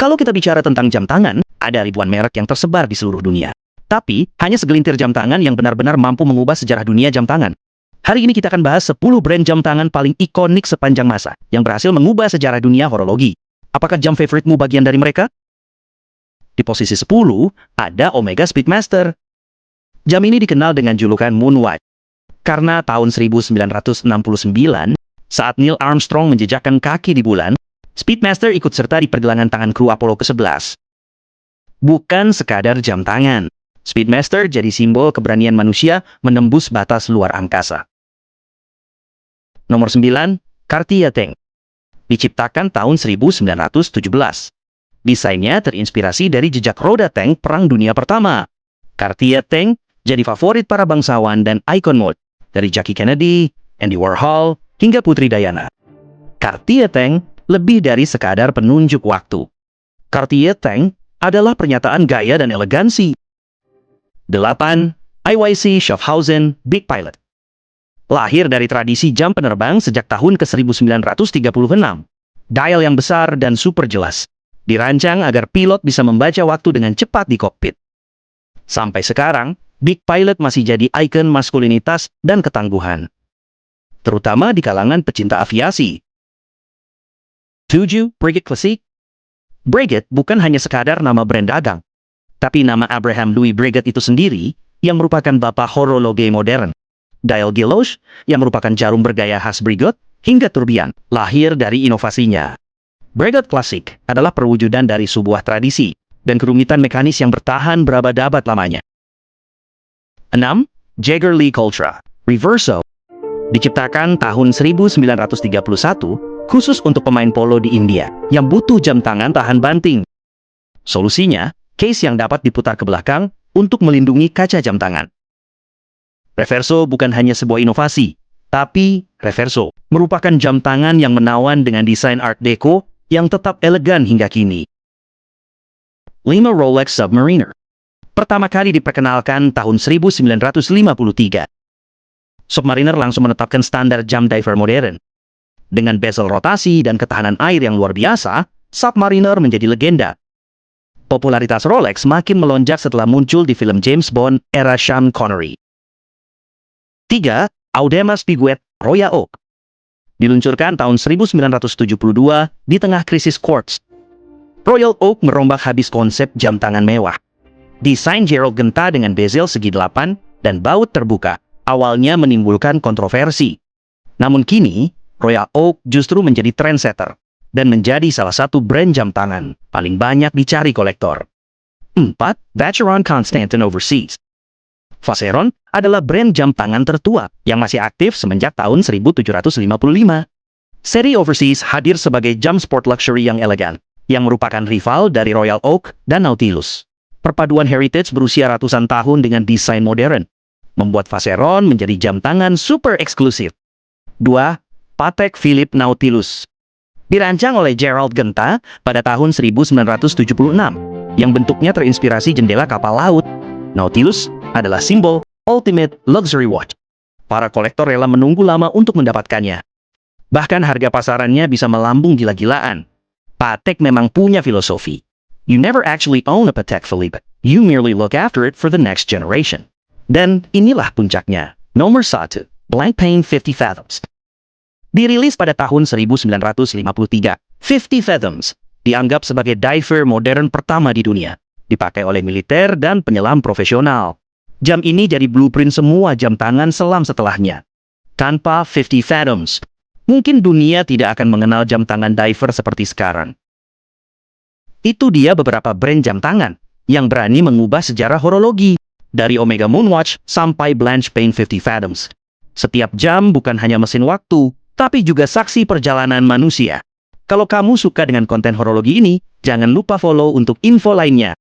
Kalau kita bicara tentang jam tangan, ada ribuan merek yang tersebar di seluruh dunia. Tapi, hanya segelintir jam tangan yang benar-benar mampu mengubah sejarah dunia jam tangan. Hari ini kita akan bahas 10 brand jam tangan paling ikonik sepanjang masa, yang berhasil mengubah sejarah dunia horologi. Apakah jam favoritmu bagian dari mereka? Di posisi 10, ada Omega Speedmaster. Jam ini dikenal dengan julukan Moonwatch. Karena tahun 1969, saat Neil Armstrong menjejakkan kaki di bulan, Speedmaster ikut serta di pergelangan tangan kru Apollo ke-11. Bukan sekadar jam tangan, Speedmaster jadi simbol keberanian manusia menembus batas luar angkasa. Nomor 9, Cartier Tank. Diciptakan tahun 1917. Desainnya terinspirasi dari jejak roda tank Perang Dunia Pertama. Cartier Tank jadi favorit para bangsawan dan ikon mode, dari Jackie Kennedy, Andy Warhol, hingga Putri Diana. Cartier Tank lebih dari sekadar penunjuk waktu. Cartier Tank adalah pernyataan gaya dan elegansi. 8. IYC Schaffhausen Big Pilot. Lahir dari tradisi jam penerbang sejak tahun ke-1936. Dial yang besar dan super jelas. Dirancang agar pilot bisa membaca waktu dengan cepat di kokpit. Sampai sekarang, Big Pilot masih jadi ikon maskulinitas dan ketangguhan. Terutama di kalangan pecinta aviasi. 7. Breguet Classic. Breguet bukan hanya sekadar nama brand dagang, tapi nama Abraham Louis Breguet itu sendiri yang merupakan bapak horologi modern. Dial Guilloche, yang merupakan jarum bergaya khas Breguet, hingga Tourbillon, lahir dari inovasinya. Breguet Classic adalah perwujudan dari sebuah tradisi dan kerumitan mekanis yang bertahan berabad-abad lamanya. 6. Jaeger-LeCoultre Ultra Reverso. Diciptakan tahun 1931 khusus untuk pemain polo di India yang butuh jam tangan tahan banting. Solusinya, case yang dapat diputar ke belakang untuk melindungi kaca jam tangan. Reverso bukan hanya sebuah inovasi, tapi Reverso merupakan jam tangan yang menawan dengan desain Art Deco yang tetap elegan hingga kini. 5. Rolex Submariner. Pertama kali diperkenalkan tahun 1953. Submariner langsung menetapkan standar jam diver modern. Dengan bezel rotasi dan ketahanan air yang luar biasa, Submariner menjadi legenda. Popularitas Rolex makin melonjak setelah muncul di film James Bond era Sean Connery. 3. Audemars Piguet Royal Oak. Diluncurkan tahun 1972 di tengah krisis quartz. Royal Oak merombak habis konsep jam tangan mewah. Desain Gerald Genta dengan bezel segi 8 dan baut terbuka awalnya menimbulkan kontroversi. Namun kini, Royal Oak justru menjadi trendsetter dan menjadi salah satu brand jam tangan paling banyak dicari kolektor. 4. Vacheron Constantin Overseas. Vacheron adalah brand jam tangan tertua yang masih aktif semenjak tahun 1755. Seri Overseas hadir sebagai jam sport luxury yang elegan, yang merupakan rival dari Royal Oak dan Nautilus. Perpaduan heritage berusia ratusan tahun dengan desain modern membuat Vacheron menjadi jam tangan super eksklusif. 2. Patek Philippe Nautilus. Dirancang oleh Gerald Genta pada tahun 1976, yang bentuknya terinspirasi jendela kapal laut. Nautilus adalah simbol ultimate luxury watch. Para kolektor rela menunggu lama untuk mendapatkannya. Bahkan harga pasarannya bisa melambung gila-gilaan. Patek memang punya filosofi. You never actually own a Patek Philippe. You merely look after it for the next generation. Dan inilah puncaknya. Nomor 1. Blancpain 50 Fathoms. Dirilis pada tahun 1953, 50 Fathoms dianggap sebagai diver modern pertama di dunia. Dipakai oleh militer dan penyelam profesional. Jam ini jadi blueprint semua jam tangan selam setelahnya. Tanpa 50 Fathoms, mungkin dunia tidak akan mengenal jam tangan diver seperti sekarang. Itu dia beberapa brand jam tangan yang berani mengubah sejarah horologi. Dari Omega Moonwatch sampai Blancpain 50 Fathoms. Setiap jam bukan hanya mesin waktu, tapi juga saksi perjalanan manusia. Kalau kamu suka dengan konten horologi ini, jangan lupa follow untuk info lainnya.